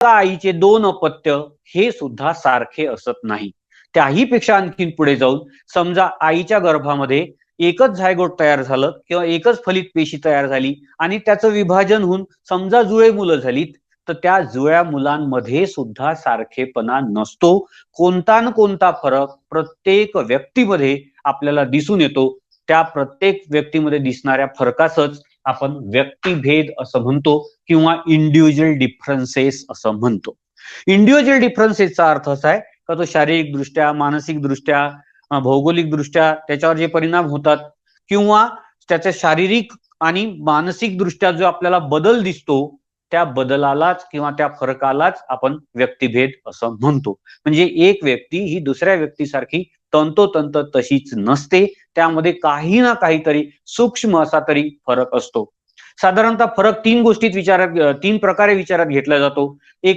आईचे 2 अपत्य हे सुद्धा सारखे असत नाही. त्याही पेक्षा आणखीन पुढे जाऊन समजा आईच्या गर्भामध्ये एकच झायगोट तयार झालं किंवा एकच फलित पेशी तयार झाली आणि त्याचं विभाजन होऊन समजा जुळे मुलं झालीत, तर त्या जुळ्या मुलांमध्ये सुद्धा सारखेपणा नसतो. कोणता ना कोणता फरक प्रत्येक व्यक्तीमध्ये आपल्याला दिसून येतो. त्या प्रत्येक व्यक्तीमध्ये दिसणाऱ्या फरकासच आपण व्यक्तिभेद असं म्हणतो किंवा इंडिव्हिज्युअल डिफरन्सेस असं म्हणतो. इंडिव्हिज्युअल डिफरन्सेसचा अर्थ असा आहे का तो शारीरिक दृष्ट्या, मानसिक दृष्ट्या, भौगोलिक दृष्ट्या त्याच्यावर जे परिणाम होतात किंवा त्याच्या शारीरिक आणि मानसिक दृष्ट्या जो आपल्याला बदल दिसतो त्या बदलालाच किंवा त्या फरकालाच आपण व्यक्तिभेद असं म्हणतो. म्हणजे एक व्यक्ती ही दुसऱ्या व्यक्तीसारखी तंतोतंत तशीच नसते, त्यामध्ये काही ना काहीतरी सूक्ष्म असा तरी फरक असतो. साधारणतः फरक तीन प्रकारे विचारात घेतला जातो. एक